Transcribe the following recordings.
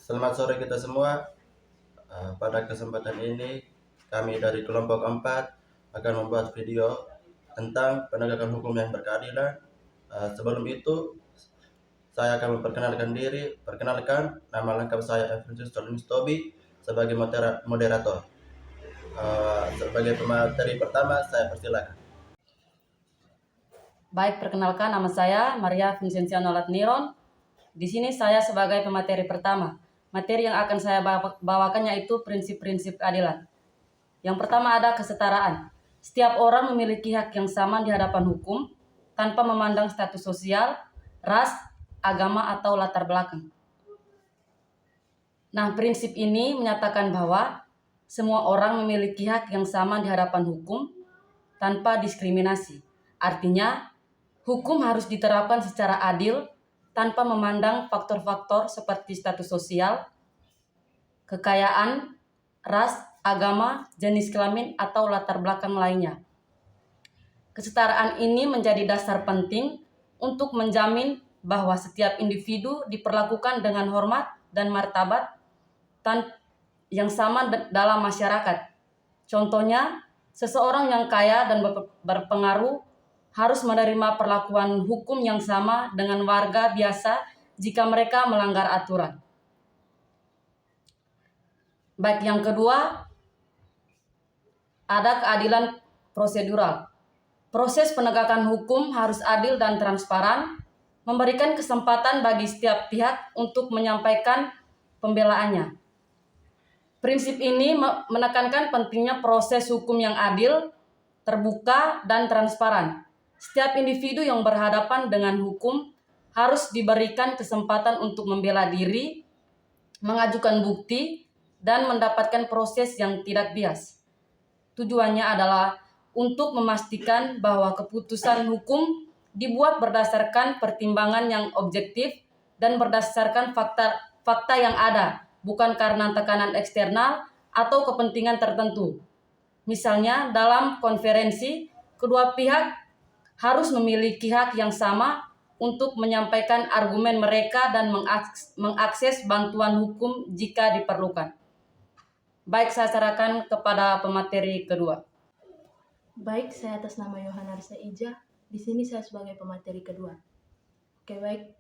Selamat sore kita semua. Pada kesempatan ini kami dari kelompok 4 akan membuat video tentang penegakan hukum yang berkeadilan. Sebelum itu saya akan memperkenalkan diri. Perkenalkan, nama lengkap saya Evangelist Tolinus Tobi sebagai moderator. Sebagai pemateri pertama saya persilakan. Baik, perkenalkan nama saya Maria Vincentia Nolat Niron. Di sini saya sebagai pemateri pertama. Materi yang akan saya bawakan yaitu prinsip-prinsip keadilan. Yang pertama ada kesetaraan. Setiap orang memiliki hak yang sama di hadapan hukum tanpa memandang status sosial, ras, agama, atau latar belakang. Nah, prinsip ini menyatakan bahwa semua orang memiliki hak yang sama di hadapan hukum tanpa diskriminasi. Artinya, hukum harus diterapkan secara adil tanpa memandang faktor-faktor seperti status sosial, kekayaan, ras, agama, jenis kelamin, atau latar belakang lainnya. Kesetaraan ini menjadi dasar penting untuk menjamin bahwa setiap individu diperlakukan dengan hormat dan martabat yang sama dalam masyarakat. Contohnya, seseorang yang kaya dan berpengaruh harus menerima perlakuan hukum yang sama dengan warga biasa jika mereka melanggar aturan. Baik, yang kedua, ada keadilan prosedural. Proses penegakan hukum harus adil dan transparan, memberikan kesempatan bagi setiap pihak untuk menyampaikan pembelaannya. Prinsip ini menekankan pentingnya proses hukum yang adil, terbuka, dan transparan. Setiap individu yang berhadapan dengan hukum harus diberikan kesempatan untuk membela diri, mengajukan bukti, dan mendapatkan proses yang tidak bias. Tujuannya adalah untuk memastikan bahwa keputusan hukum dibuat berdasarkan pertimbangan yang objektif dan berdasarkan fakta yang ada, bukan karena tekanan eksternal atau kepentingan tertentu. Misalnya, dalam konferensi, kedua pihak harus memiliki hak yang sama untuk menyampaikan argumen mereka dan mengakses bantuan hukum jika diperlukan. Baik, saya serahkan kepada pemateri kedua. Baik, saya atas nama Yohana Arsa Ija. Di sini saya sebagai pemateri kedua. Oke, baik.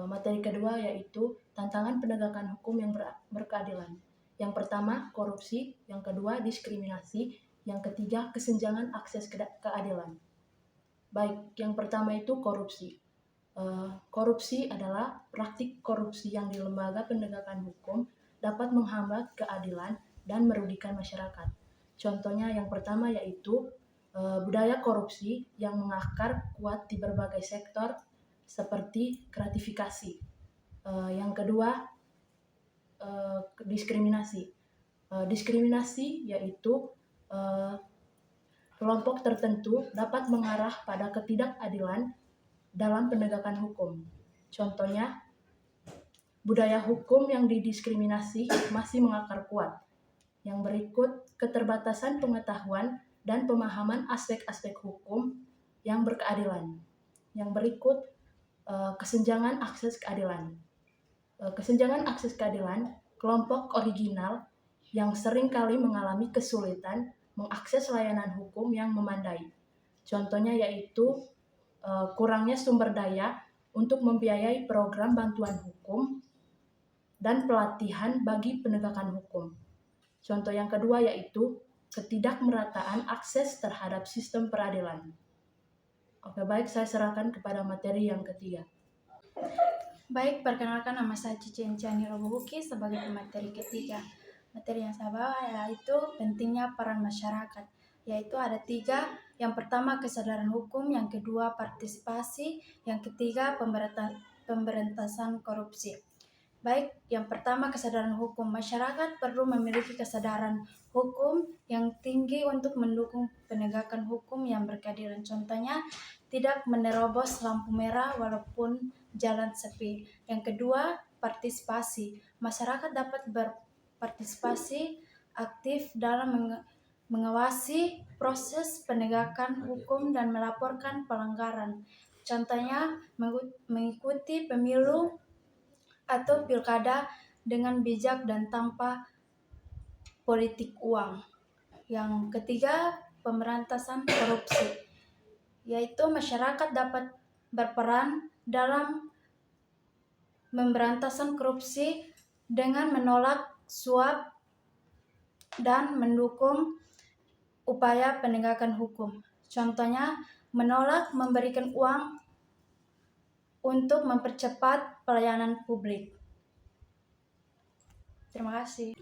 Materi kedua yaitu tantangan penegakan hukum yang berkeadilan. Yang pertama, korupsi. Yang kedua, diskriminasi. Yang ketiga, kesenjangan akses keadilan. Baik, yang pertama itu korupsi. Korupsi adalah praktik korupsi yang di lembaga penegakan hukum dapat menghambat keadilan dan merugikan masyarakat. Contohnya yang pertama yaitu budaya korupsi yang mengakar kuat di berbagai sektor seperti gratifikasi. Yang kedua, diskriminasi. Diskriminasi yaitu kelompok tertentu dapat mengarah pada ketidakadilan dalam penegakan hukum. Contohnya, budaya hukum yang didiskriminasi masih mengakar kuat. Yang berikut, keterbatasan pengetahuan dan pemahaman aspek-aspek hukum yang berkeadilan. Yang berikut, kesenjangan akses keadilan. Kesenjangan akses keadilan, kelompok original yang sering kali mengalami kesulitan mengakses layanan hukum yang memadai. Contohnya yaitu kurangnya sumber daya untuk membiayai program bantuan hukum dan pelatihan bagi penegakan hukum. Contoh yang kedua yaitu ketidakmerataan akses terhadap sistem peradilan. Oke, baik, saya serahkan kepada materi yang ketiga. Baik, perkenalkan nama saya Cici Enciani Robobuki sebagai pemateri ketiga. Materi yang saya bawa yaitu pentingnya peran masyarakat, yaitu ada 3. Yang pertama kesadaran hukum, yang kedua partisipasi, yang ketiga pemberantasan korupsi. Baik, yang pertama kesadaran hukum. Masyarakat perlu memiliki kesadaran hukum yang tinggi untuk mendukung penegakan hukum yang berkeadilan. Contohnya, tidak menerobos lampu merah walaupun jalan sepi. Yang kedua, partisipasi. Masyarakat dapat berpartisipasi aktif dalam mengawasi proses penegakan hukum dan melaporkan pelanggaran. Contohnya, mengikuti pemilu atau pilkada dengan bijak dan tanpa politik uang. Yang ketiga, pemberantasan korupsi, yaitu masyarakat dapat berperan dalam pemberantasan korupsi dengan menolak suap dan mendukung upaya penegakan hukum. Contohnya, menolak memberikan uang untuk mempercepat pelayanan publik. Terima kasih.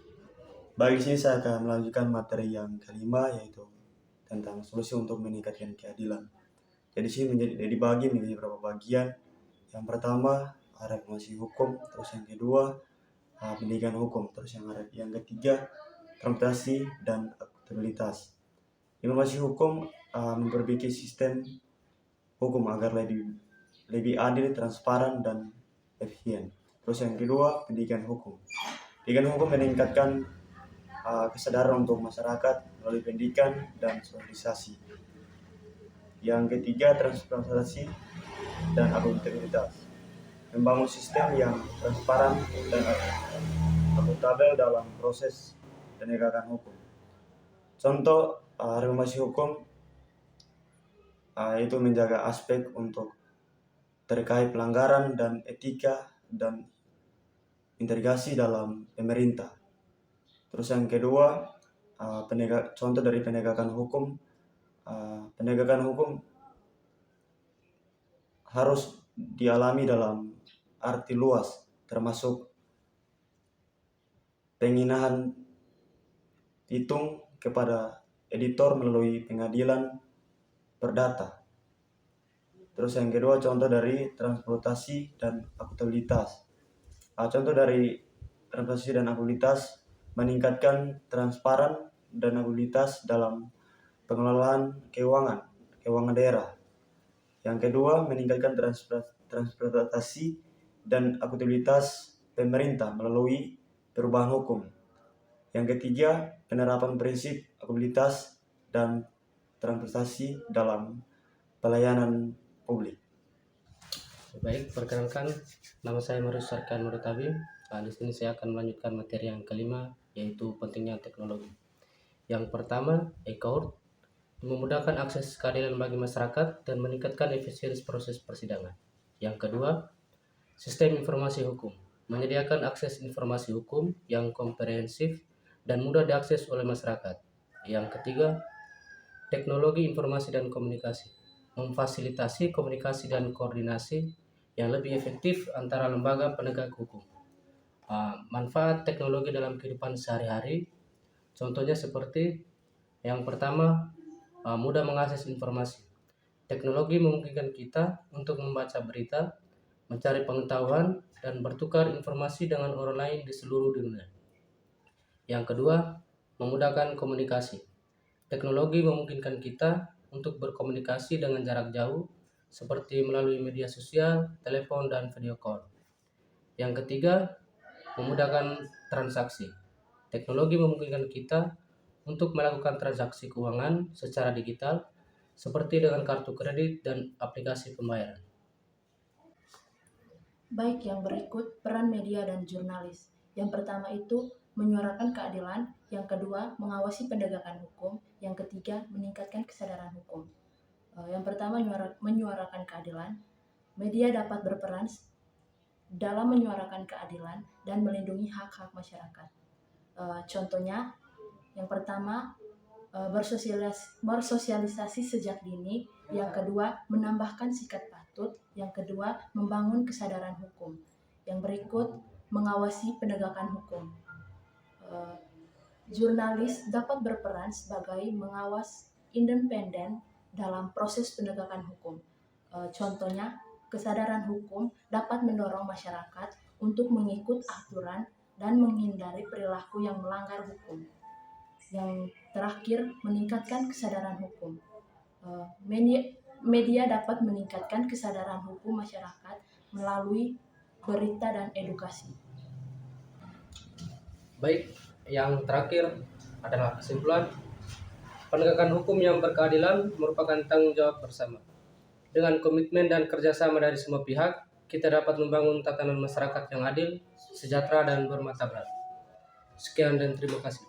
Baik, di sini saya akan melanjutkan materi yang kelima, yaitu tentang solusi untuk meningkatkan keadilan. Jadi sini dibagi menjadi beberapa bagian. Yang pertama, reformasi hukum, terus yang kedua, pendidikan hukum, terus yang ketiga, transparansi dan akuntabilitas. Reformasi hukum memperbaiki sistem hukum agar lebih adil, transparan, dan efisien. Terus yang kedua, pendidikan hukum. Pendidikan hukum meningkatkan kesadaran untuk masyarakat melalui pendidikan dan sosialisasi. Yang ketiga, transparansi dan akuntabilitas. Membangun sistem yang transparan dan akuntabel dalam proses penegakan hukum. Contoh reformasi hukum itu menjaga aspek untuk terkait pelanggaran dan etika dan integrasi dalam pemerintah. Terus yang kedua, contoh dari penegakan hukum. Penegakan hukum harus dialami dalam arti luas, termasuk penghinaan hitung kepada editor melalui pengadilan perdata. Terus yang kedua, contoh dari transportasi dan akuntabilitas. Contoh dari transportasi dan akuntabilitas meningkatkan transparan dan akuntabilitas dalam pengelolaan keuangan daerah. Yang kedua, meningkatkan transportasi dan akuntabilitas pemerintah melalui perubahan hukum. Yang ketiga, penerapan prinsip akuntabilitas dan transportasi dalam pelayanan publik. Baik, perkenalkan, nama saya Marius Sarkan Murtabi. Di sini saya akan melanjutkan materi yang kelima, yaitu pentingnya teknologi. Yang pertama, e-court memudahkan akses keadilan bagi masyarakat dan meningkatkan efisiensi proses persidangan. Yang kedua, sistem informasi hukum menyediakan akses informasi hukum yang komprehensif dan mudah diakses oleh masyarakat. Yang ketiga, teknologi informasi dan komunikasi memfasilitasi komunikasi dan koordinasi yang lebih efektif antara lembaga penegak hukum. Manfaat teknologi dalam kehidupan sehari-hari, contohnya seperti yang pertama, mudah mengakses informasi. Teknologi memungkinkan kita untuk membaca berita, mencari pengetahuan, dan bertukar informasi dengan orang lain di seluruh dunia. Yang kedua, memudahkan komunikasi. Teknologi memungkinkan kita untuk berkomunikasi dengan jarak jauh, seperti melalui media sosial, telepon, dan video call. Yang ketiga, memudahkan transaksi. Teknologi memungkinkan kita untuk melakukan transaksi keuangan secara digital, seperti dengan kartu kredit dan aplikasi pembayaran. Baik, yang berikut peran media dan jurnalis. Yang pertama itu menyuarakan keadilan, yang kedua mengawasi penegakan hukum, yang ketiga meningkatkan kesadaran hukum. Yang pertama menyuarakan keadilan. Media dapat berperan dalam menyuarakan keadilan dan melindungi hak-hak masyarakat. Contohnya, yang pertama bersosialisasi sejak dini, yang kedua menambahkan sikap patut, yang kedua membangun kesadaran hukum, yang berikut mengawasi penegakan hukum. Jurnalis dapat berperan sebagai pengawas independen dalam proses penegakan hukum. Contohnya, kesadaran hukum dapat mendorong masyarakat untuk mengikut aturan dan menghindari perilaku yang melanggar hukum. Yang terakhir, meningkatkan kesadaran hukum. Media dapat meningkatkan kesadaran hukum masyarakat melalui berita dan edukasi. Baik, yang terakhir adalah kesimpulan. Penegakan hukum yang berkeadilan merupakan tanggung jawab bersama. Dengan komitmen dan kerjasama dari semua pihak, kita dapat membangun tatanan masyarakat yang adil, sejahtera, dan bermartabat. Sekian dan terima kasih.